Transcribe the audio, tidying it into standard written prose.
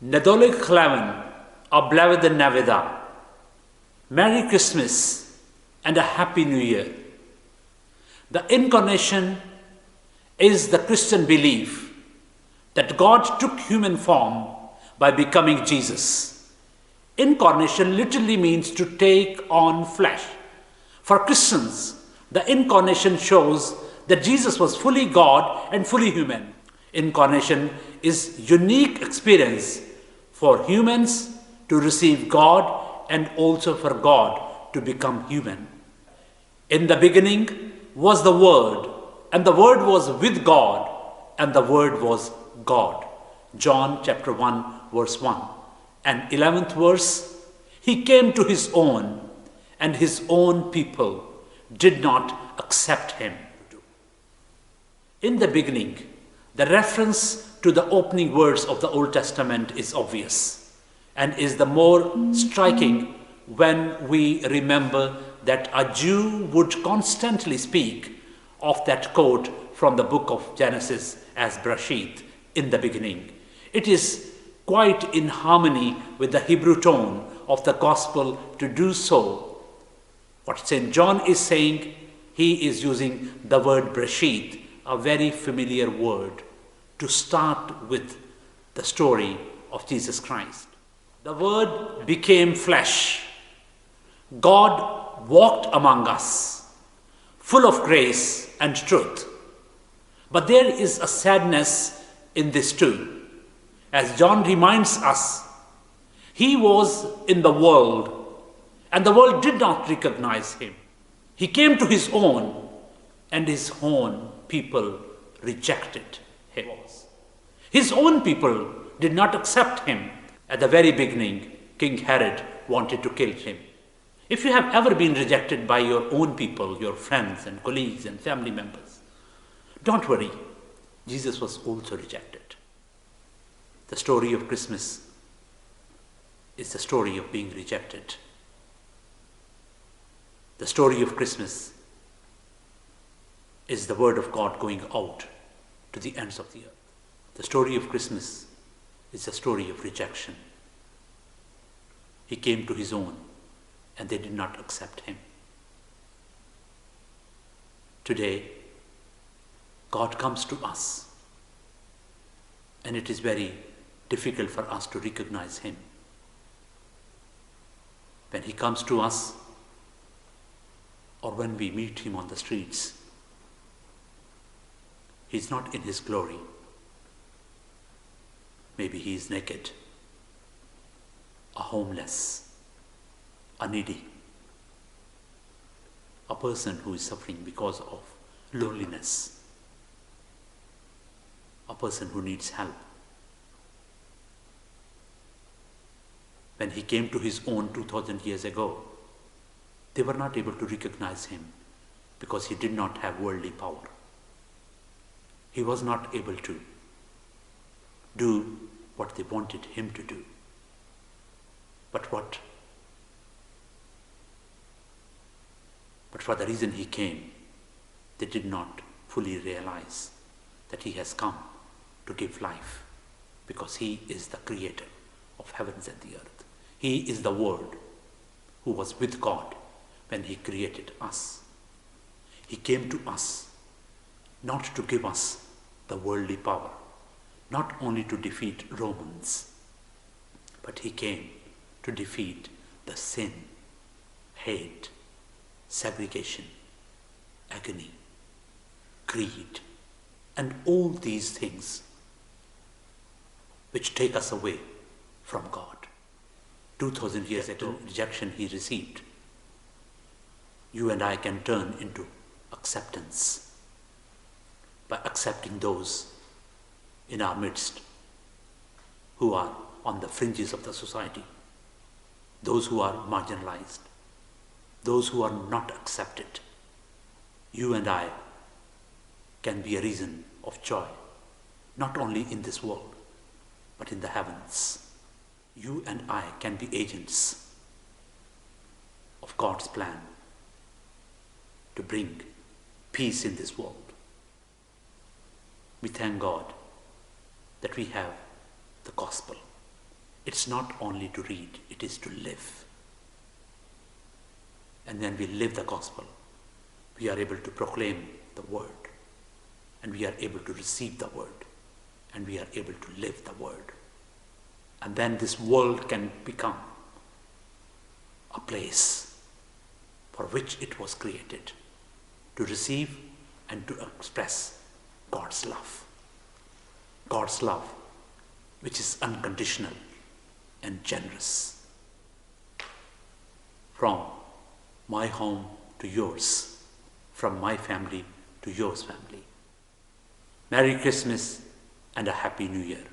Nadolig Klaven, Obleved Navida. Merry Christmas and a Happy New Year. The Incarnation is the Christian belief that God took human form by becoming Jesus. Incarnation literally means to take on flesh. For Christians, the Incarnation shows that Jesus was fully God and fully human. Incarnation is unique experience for humans to receive God and also for God to become human. In the beginning was the Word, and the Word was with God, and the Word was God. John chapter 1 verse 1. And 11th verse, He came to His own, and His own people did not accept Him. In the beginning, the reference to the opening words of the Old Testament is obvious and is the more striking when we remember that a Jew would constantly speak of that quote from the book of Genesis as Breshit, in the beginning. It is quite in harmony with the Hebrew tone of the gospel to do so. What St. John is saying, he is using the word Breshit, a very familiar word, to start with the story of Jesus Christ. The Word became flesh. God walked among us, full of grace and truth. But there is a sadness in this too. As John reminds us, He was in the world, and the world did not recognize Him. He came to His own, and His own people rejected Him. His own people did not accept Him. At the very beginning, King Herod wanted to kill Him. If you have ever been rejected by your own people, your friends and colleagues and family members, don't worry, Jesus was also rejected. The story of Christmas is the story of being rejected. The story of Christmas is the word of God going out to the ends of the earth. The story of Christmas is the story of rejection. He came to His own, and they did not accept Him. Today, God comes to us, and it is very difficult for us to recognize Him. When He comes to us, or when we meet Him on the streets, He's not in His glory. Maybe He is naked, a homeless, a needy, a person who is suffering because of loneliness, a person who needs help. When He came to His own 2000 years ago, they were not able to recognize Him because He did not have worldly power. He was not able to do what they wanted Him to do. But for the reason He came, they did not fully realize that He has come to give life, because He is the creator of heavens and the earth. He is the Word who was with God when He created us. He came to us not to give us the worldly power, not only to defeat Romans, but He came to defeat the sin, hate, segregation, agony, greed, and all these things which take us away from God. 2000 years ago, rejection He received. You and I can turn into acceptance by accepting those in our midst who are on the fringes of the society, those who are marginalized, those who are not accepted. You and I can be a reason of joy, not only in this world, but in the heavens. You and I can be agents of God's plan to bring peace in this world. We thank God that we have the gospel. It's not only to read, it is to live. And when we live the gospel, we are able to proclaim the word, and we are able to receive the word, and we are able to live the word. And then this world can become a place for which it was created, to receive and to express God's love. God's love, which is unconditional and generous. From my home to yours, from my family to yours family. Merry Christmas and a Happy New Year.